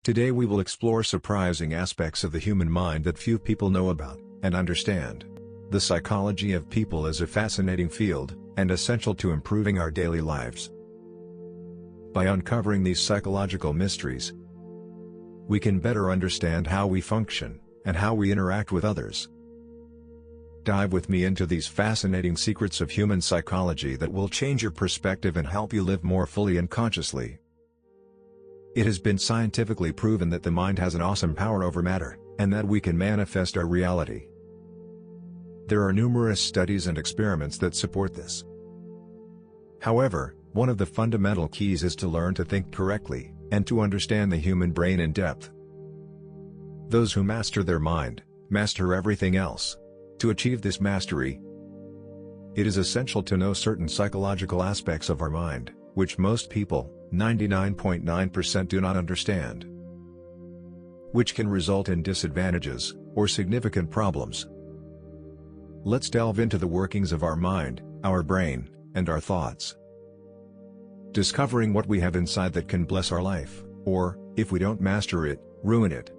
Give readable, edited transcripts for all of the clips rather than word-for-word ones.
Today we will explore surprising aspects of the human mind that few people know about and understand. The psychology of people is a fascinating field, and essential to improving our daily lives. By uncovering these psychological mysteries, we can better understand how we function, and how we interact with others. Dive with me into these fascinating secrets of human psychology that will change your perspective and help you live more fully and consciously. It has been scientifically proven that the mind has an awesome power over matter, and that we can manifest our reality. There are numerous studies and experiments that support this. However, one of the fundamental keys is to learn to think correctly, and to understand the human brain in depth. Those who master their mind, master everything else. To achieve this mastery, it is essential to know certain psychological aspects of our mind, which most people, 99.9%, do not understand, which can result in disadvantages, or significant problems. Let's delve into the workings of our mind, our brain, and our thoughts. Discovering what we have inside that can bless our life, or, if we don't master it, ruin it.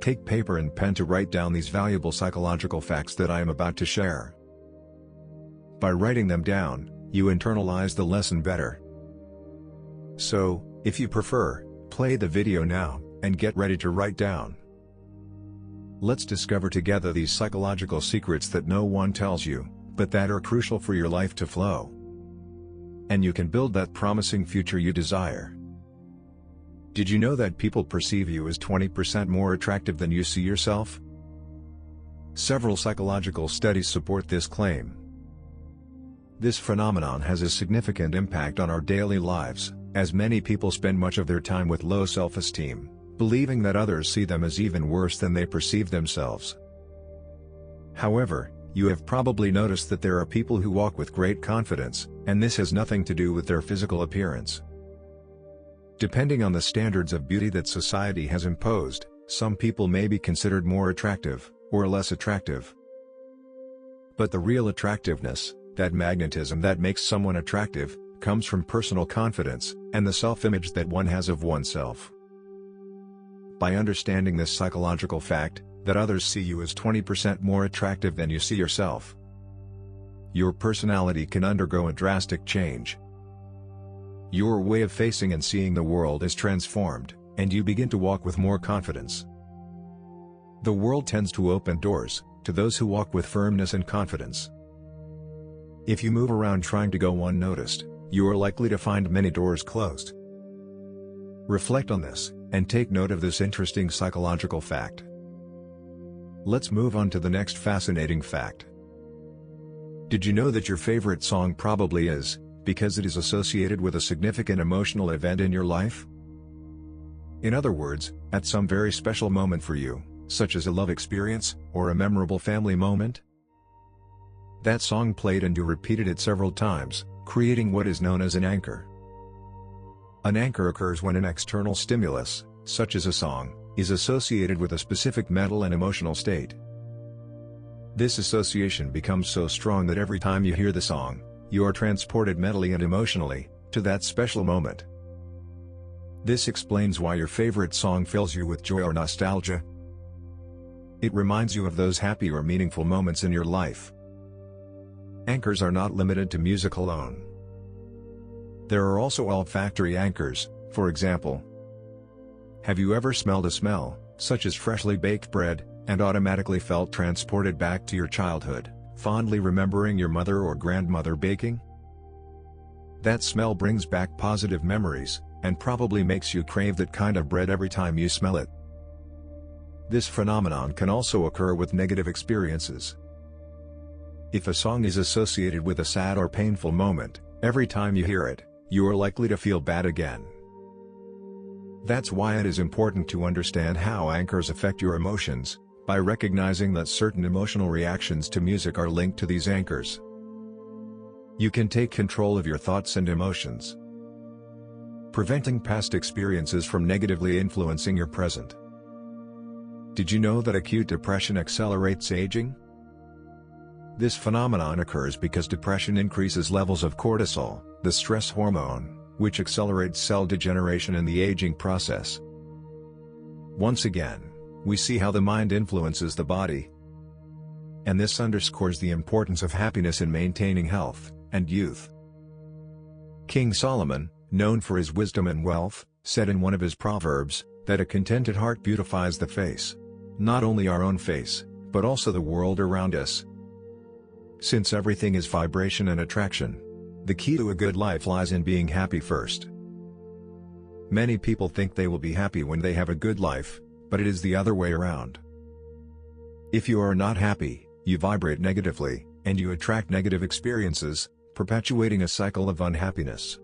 Take paper and pen to write down these valuable psychological facts that I am about to share. By writing them down, you internalize the lesson better. So, if you prefer, play the video now, and get ready to write down. Let's discover together these psychological secrets that no one tells you, but that are crucial for your life to flow. And you can build that promising future you desire. Did you know that people perceive you as 20% more attractive than you see yourself? Several psychological studies support this claim. This phenomenon has a significant impact on our daily lives, as many people spend much of their time with low self-esteem, believing that others see them as even worse than they perceive themselves. However, you have probably noticed that there are people who walk with great confidence, and this has nothing to do with their physical appearance. Depending on the standards of beauty that society has imposed, some people may be considered more attractive, or less attractive. But the real attractiveness, that magnetism that makes someone attractive, comes from personal confidence, and the self-image that one has of oneself. By understanding this psychological fact, that others see you as 20% more attractive than you see yourself, your personality can undergo a drastic change. Your way of facing and seeing the world is transformed, and you begin to walk with more confidence. The world tends to open doors to those who walk with firmness and confidence. If you move around trying to go unnoticed, you are likely to find many doors closed. Reflect on this, and take note of this interesting psychological fact. Let's move on to the next fascinating fact. Did you know that your favorite song probably is, because it is associated with a significant emotional event in your life? In other words, at some very special moment for you, such as a love experience, or a memorable family moment? That song played and you repeated it several times, creating what is known as an anchor. An anchor occurs when an external stimulus, such as a song, is associated with a specific mental and emotional state. This association becomes so strong that every time you hear the song, you are transported mentally and emotionally, to that special moment. This explains why your favorite song fills you with joy or nostalgia. It reminds you of those happy or meaningful moments in your life. Anchors are not limited to music alone. There are also olfactory anchors, for example. Have you ever smelled a smell, such as freshly baked bread, and automatically felt transported back to your childhood, fondly remembering your mother or grandmother baking? That smell brings back positive memories, and probably makes you crave that kind of bread every time you smell it. This phenomenon can also occur with negative experiences. If a song is associated with a sad or painful moment, every time you hear it, you are likely to feel bad again. That's why it is important to understand how anchors affect your emotions, by recognizing that certain emotional reactions to music are linked to these anchors. You can take control of your thoughts and emotions, preventing past experiences from negatively influencing your present. Did you know that acute depression accelerates aging? This phenomenon occurs because depression increases levels of cortisol, the stress hormone, which accelerates cell degeneration in the aging process. Once again, we see how the mind influences the body. And this underscores the importance of happiness in maintaining health and youth. King Solomon, known for his wisdom and wealth, said in one of his proverbs, that a contented heart beautifies the face. Not only our own face, but also the world around us. Since everything is vibration and attraction, the key to a good life lies in being happy first. Many people think they will be happy when they have a good life, but it is the other way around. If you are not happy, you vibrate negatively, and you attract negative experiences, perpetuating a cycle of unhappiness.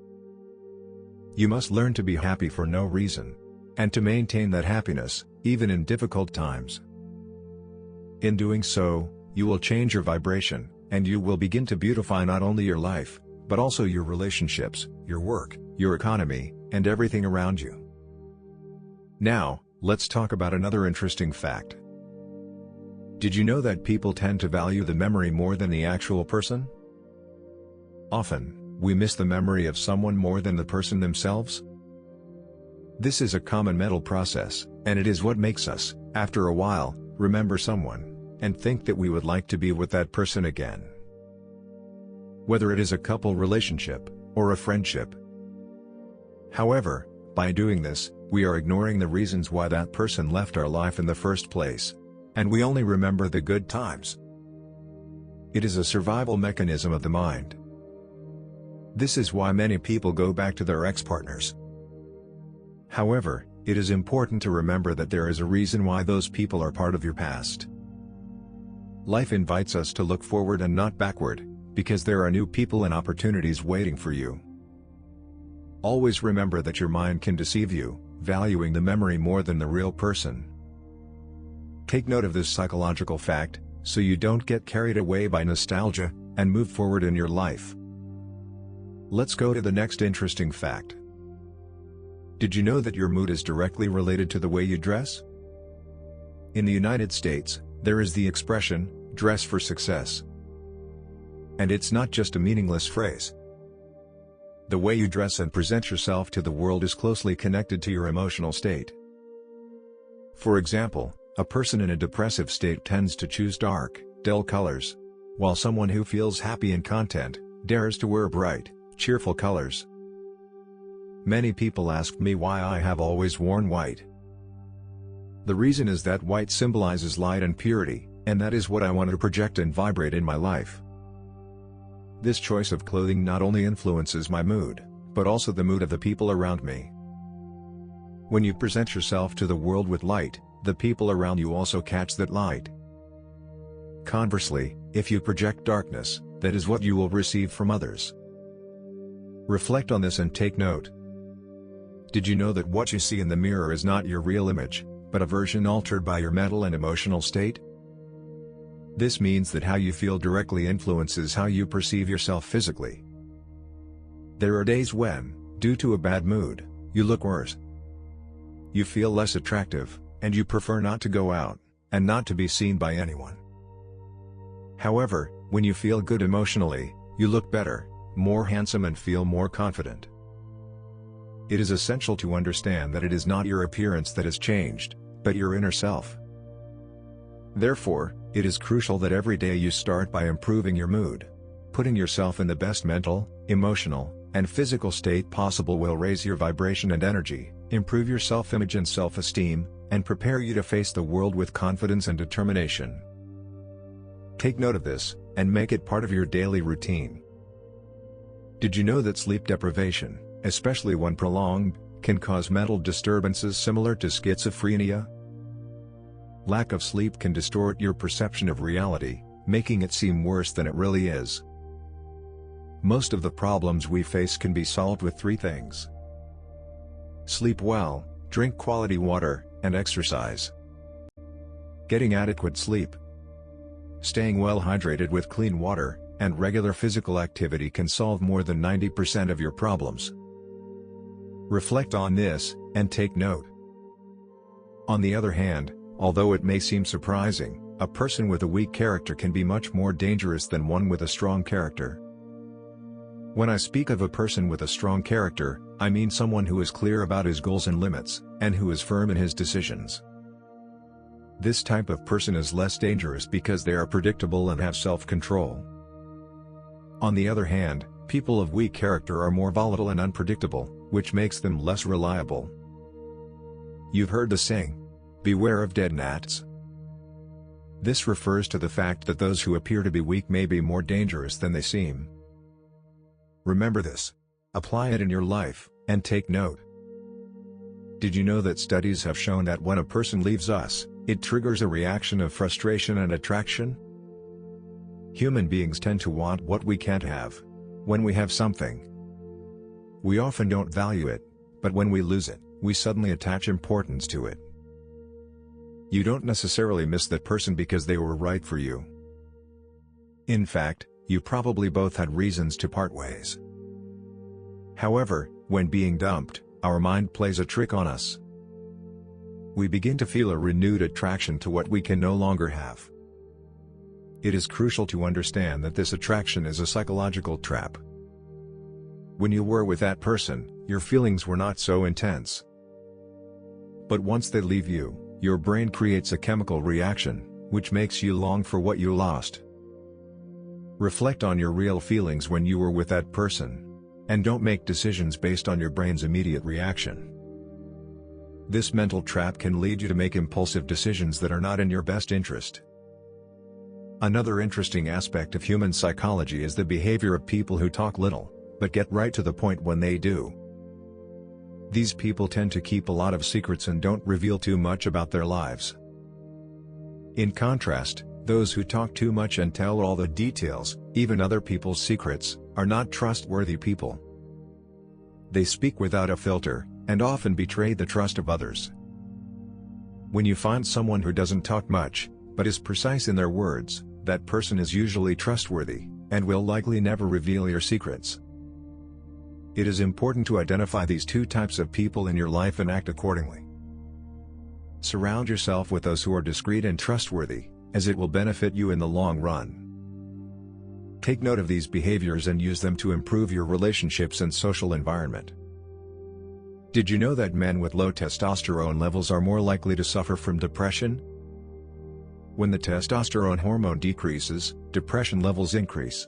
You must learn to be happy for no reason, and to maintain that happiness, even in difficult times. In doing so, you will change your vibration, and you will begin to beautify not only your life, but also your relationships, your work, your economy, and everything around you. Now, let's talk about another interesting fact. Did you know that people tend to value the memory more than the actual person? Often, we miss the memory of someone more than the person themselves. This is a common mental process, and it is what makes us, after a while, remember someone, and think that we would like to be with that person again. Whether it is a couple relationship, or a friendship. However, by doing this, we are ignoring the reasons why that person left our life in the first place. And we only remember the good times. It is a survival mechanism of the mind. This is why many people go back to their ex-partners. However, it is important to remember that there is a reason why those people are part of your past. Life invites us to look forward and not backward, because there are new people and opportunities waiting for you. Always remember that your mind can deceive you, valuing the memory more than the real person. Take note of this psychological fact, so you don't get carried away by nostalgia, and move forward in your life. Let's go to the next interesting fact. Did you know that your mood is directly related to the way you dress? In the United States, there is the expression, "dress for success." And it's not just a meaningless phrase. The way you dress and present yourself to the world is closely connected to your emotional state. For example, a person in a depressive state tends to choose dark, dull colors, while someone who feels happy and content dares to wear bright, cheerful colors. Many people ask me why I have always worn white. The reason is that white symbolizes light and purity, and that is what I want to project and vibrate in my life. This choice of clothing not only influences my mood, but also the mood of the people around me. When you present yourself to the world with light, the people around you also catch that light. Conversely, if you project darkness, that is what you will receive from others. Reflect on this and take note. Did you know that what you see in the mirror is not your real image, but a version altered by your mental and emotional state? This means that how you feel directly influences how you perceive yourself physically. There are days when, due to a bad mood, you look worse. You feel less attractive, and you prefer not to go out, and not to be seen by anyone. However, when you feel good emotionally, you look better, more handsome and feel more confident. It is essential to understand that it is not your appearance that has changed, but your inner self. Therefore, it is crucial that every day you start by improving your mood. Putting yourself in the best mental, emotional, and physical state possible will raise your vibration and energy, improve your self-image and self-esteem, and prepare you to face the world with confidence and determination. Take note of this, and make it part of your daily routine. Did you know that sleep deprivation, especially when prolonged, can cause mental disturbances similar to schizophrenia? Lack of sleep can distort your perception of reality, making it seem worse than it really is. Most of the problems we face can be solved with 3 things. Sleep well, drink quality water, and exercise. Getting adequate sleep, staying well hydrated with clean water, and regular physical activity can solve more than 90% of your problems. Reflect on this, and take note. On the other hand, although it may seem surprising, a person with a weak character can be much more dangerous than one with a strong character. When I speak of a person with a strong character, I mean someone who is clear about his goals and limits, and who is firm in his decisions. This type of person is less dangerous because they are predictable and have self-control. On the other hand, people of weak character are more volatile and unpredictable, which makes them less reliable. You've heard the saying, "Beware of dead gnats." This refers to the fact that those who appear to be weak may be more dangerous than they seem. Remember this. Apply it in your life, and take note. Did you know that studies have shown that when a person leaves us, it triggers a reaction of frustration and attraction? Human beings tend to want what we can't have. When we have something, we often don't value it, but when we lose it, we suddenly attach importance to it. You don't necessarily miss that person because they were right for you. In fact, you probably both had reasons to part ways. However, when being dumped, our mind plays a trick on us. We begin to feel a renewed attraction to what we can no longer have. It is crucial to understand that this attraction is a psychological trap. When you were with that person, your feelings were not so intense. But once they leave you, your brain creates a chemical reaction, which makes you long for what you lost. Reflect on your real feelings when you were with that person. And don't make decisions based on your brain's immediate reaction. This mental trap can lead you to make impulsive decisions that are not in your best interest. Another interesting aspect of human psychology is the behavior of people who talk little, but get right to the point when they do. These people tend to keep a lot of secrets and don't reveal too much about their lives. In contrast, those who talk too much and tell all the details, even other people's secrets, are not trustworthy people. They speak without a filter, and often betray the trust of others. When you find someone who doesn't talk much, but is precise in their words, that person is usually trustworthy, and will likely never reveal your secrets. It is important to identify these two types of people in your life and act accordingly. Surround yourself with those who are discreet and trustworthy, as it will benefit you in the long run. Take note of these behaviors and use them to improve your relationships and social environment. Did you know that men with low testosterone levels are more likely to suffer from depression? When the testosterone hormone decreases, depression levels increase.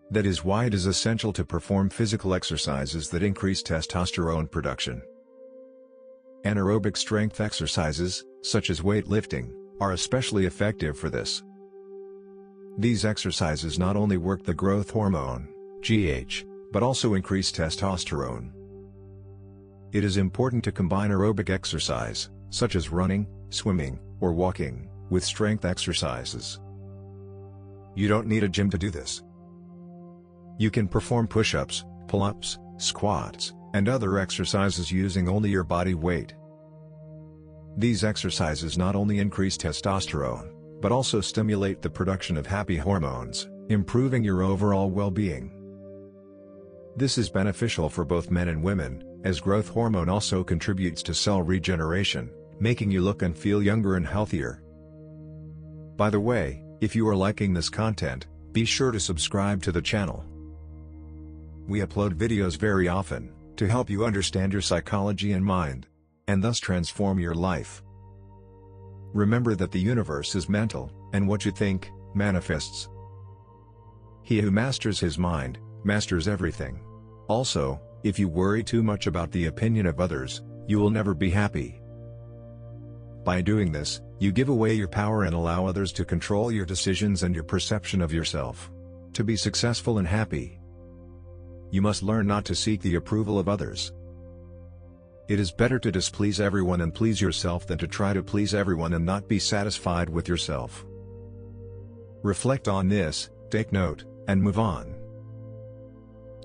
That is why it is essential to perform physical exercises that increase testosterone production. Anaerobic strength exercises, such as weightlifting, are especially effective for this. These exercises not only work the growth hormone, GH, but also increase testosterone. It is important to combine aerobic exercise, such as running, swimming, or walking, with strength exercises. You don't need a gym to do this. You can perform push-ups, pull-ups, squats, and other exercises using only your body weight. These exercises not only increase testosterone, but also stimulate the production of happy hormones, improving your overall well-being. This is beneficial for both men and women, as growth hormone also contributes to cell regeneration, making you look and feel younger and healthier. By the way, if you are liking this content, be sure to subscribe to the channel. We upload videos very often, to help you understand your psychology and mind, and thus transform your life. Remember that the universe is mental, and what you think, manifests. He who masters his mind, masters everything. Also, if you worry too much about the opinion of others, you will never be happy. By doing this, you give away your power and allow others to control your decisions and your perception of yourself. To be successful and happy, you must learn not to seek the approval of others. It is better to displease everyone and please yourself than to try to please everyone and not be satisfied with yourself. Reflect on this, take note, and move on.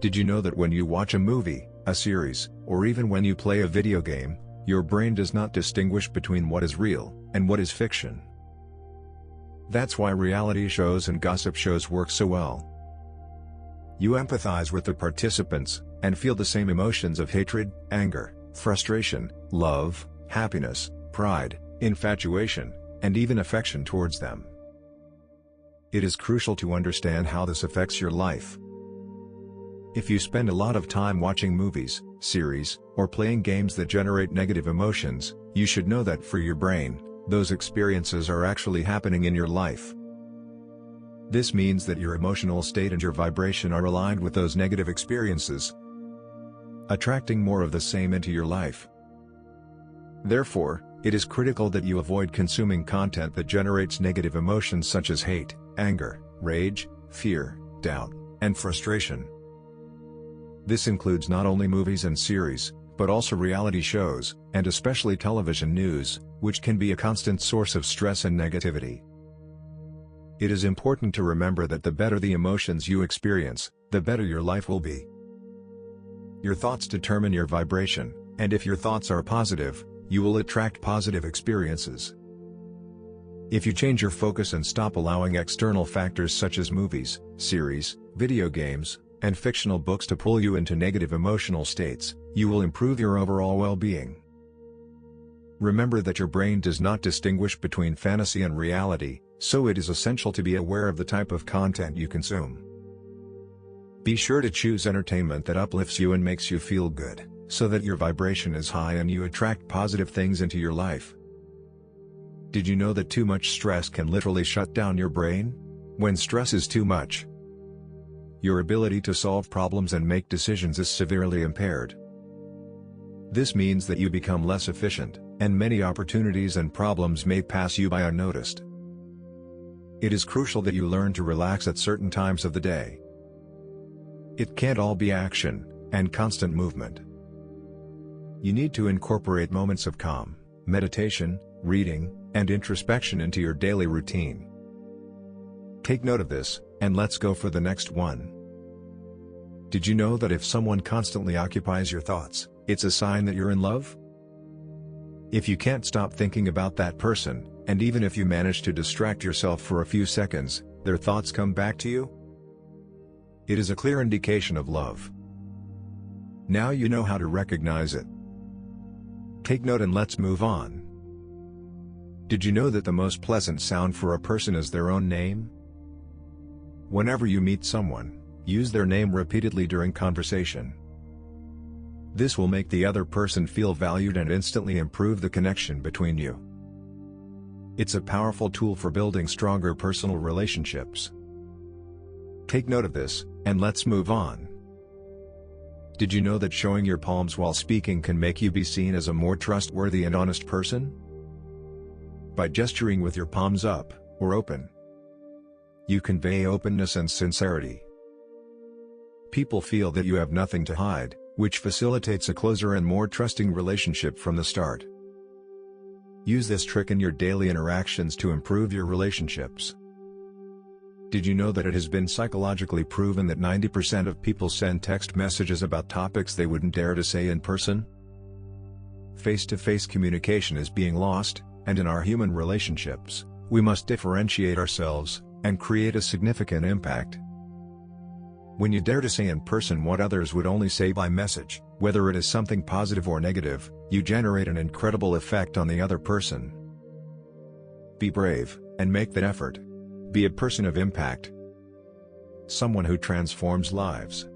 Did you know that when you watch a movie, a series, or even when you play a video game, your brain does not distinguish between what is real and what is fiction? That's why reality shows and gossip shows work so well. You empathize with the participants, and feel the same emotions of hatred, anger, frustration, love, happiness, pride, infatuation, and even affection towards them. It is crucial to understand how this affects your life. If you spend a lot of time watching movies, series, or playing games that generate negative emotions, you should know that for your brain, those experiences are actually happening in your life. This means that your emotional state and your vibration are aligned with those negative experiences, attracting more of the same into your life. Therefore, it is critical that you avoid consuming content that generates negative emotions such as hate, anger, rage, fear, doubt, and frustration. This includes not only movies and series, but also reality shows, and especially television news, which can be a constant source of stress and negativity. It is important to remember that the better the emotions you experience, the better your life will be. Your thoughts determine your vibration, and if your thoughts are positive, you will attract positive experiences. If you change your focus and stop allowing external factors such as movies, series, video games, and fictional books to pull you into negative emotional states, you will improve your overall well-being. Remember that your brain does not distinguish between fantasy and reality, so it is essential to be aware of the type of content you consume. Be sure to choose entertainment that uplifts you and makes you feel good, so that your vibration is high and you attract positive things into your life. Did you know that too much stress can literally shut down your brain? When stress is too much, your ability to solve problems and make decisions is severely impaired. This means that you become less efficient, and many opportunities and problems may pass you by unnoticed. It is crucial that you learn to relax at certain times of the day. It can't all be action and constant movement. You need to incorporate moments of calm, meditation, reading, and introspection into your daily routine. Take note of this, and let's go for the next one. Did you know that if someone constantly occupies your thoughts, it's a sign that you're in love? If you can't stop thinking about that person, and even if you manage to distract yourself for a few seconds, their thoughts come back to you? It is a clear indication of love. Now you know how to recognize it. Take note and let's move on. Did you know that the most pleasant sound for a person is their own name? Whenever you meet someone, use their name repeatedly during conversation. This will make the other person feel valued and instantly improve the connection between you. It's a powerful tool for building stronger personal relationships. Take note of this, and let's move on. Did you know that showing your palms while speaking can make you be seen as a more trustworthy and honest person? By gesturing with your palms up, or open, you convey openness and sincerity. People feel that you have nothing to hide, which facilitates a closer and more trusting relationship from the start. Use this trick in your daily interactions to improve your relationships. Did you know that it has been psychologically proven that 90% of people send text messages about topics they wouldn't dare to say in person? Face-to-face communication is being lost, and in our human relationships, we must differentiate ourselves, and create a significant impact. When you dare to say in person what others would only say by message, whether it is something positive or negative, you generate an incredible effect on the other person. Be brave, and make that effort. Be a person of impact. Someone who transforms lives.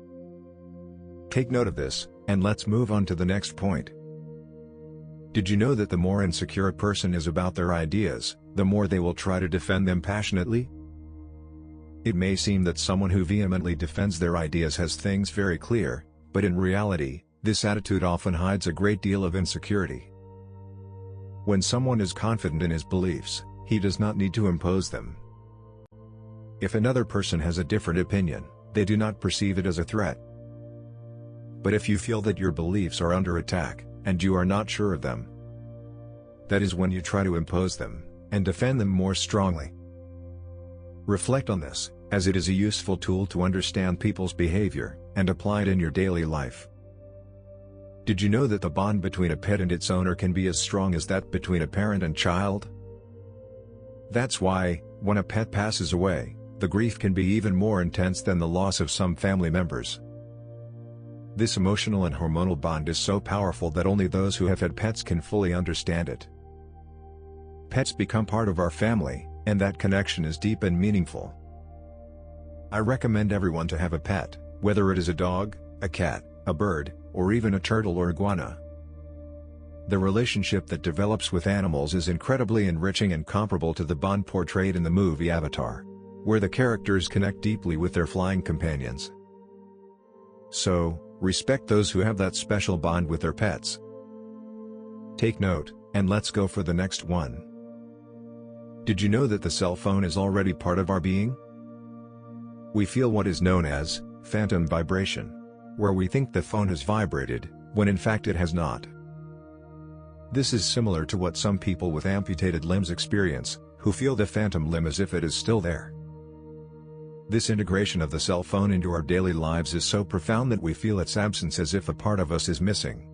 Take note of this, and let's move on to the next point. Did you know that the more insecure a person is about their ideas, the more they will try to defend them passionately? It may seem that someone who vehemently defends their ideas has things very clear, but in reality, this attitude often hides a great deal of insecurity. When someone is confident in his beliefs, he does not need to impose them. If another person has a different opinion, they do not perceive it as a threat. But if you feel that your beliefs are under attack, and you are not sure of them, that is when you try to impose them, and defend them more strongly. Reflect on this, as it is a useful tool to understand people's behavior, and apply it in your daily life. Did you know that the bond between a pet and its owner can be as strong as that between a parent and child? That's why, when a pet passes away, the grief can be even more intense than the loss of some family members. This emotional and hormonal bond is so powerful that only those who have had pets can fully understand it. Pets become part of our family, and that connection is deep and meaningful. I recommend everyone to have a pet, whether it is a dog, a cat, a bird, or even a turtle or iguana. The relationship that develops with animals is incredibly enriching and comparable to the bond portrayed in the movie Avatar, where the characters connect deeply with their flying companions. So, respect those who have that special bond with their pets. Take note, and let's go for the next one. Did you know that the cell phone is already part of our being? We feel what is known as phantom vibration, where we think the phone has vibrated, when in fact it has not. This is similar to what some people with amputated limbs experience, who feel the phantom limb as if it is still there. This integration of the cell phone into our daily lives is so profound that we feel its absence as if a part of us is missing.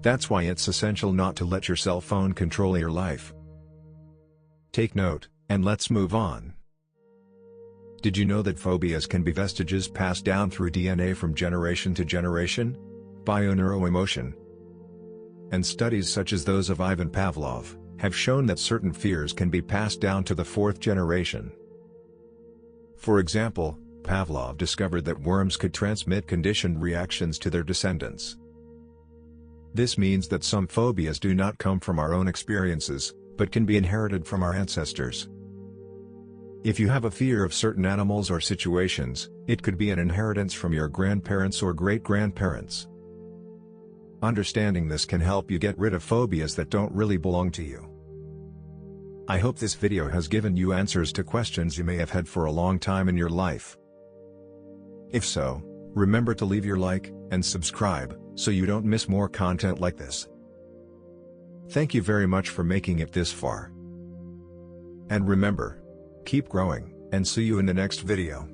That's why it's essential not to let your cell phone control your life. Take note, and let's move on. Did you know that phobias can be vestiges passed down through DNA from generation to generation? Bio-neuroemotion. And studies such as those of Ivan Pavlov have shown that certain fears can be passed down to the fourth generation. For example, Pavlov discovered that worms could transmit conditioned reactions to their descendants. This means that some phobias do not come from our own experiences, but can be inherited from our ancestors. If you have a fear of certain animals or situations, it could be an inheritance from your grandparents or great-grandparents. Understanding this can help you get rid of phobias that don't really belong to you. I hope this video has given you answers to questions you may have had for a long time in your life. If so, remember to leave your like and subscribe, so you don't miss more content like this. Thank you very much for making it this far. And remember, keep growing, and see you in the next video.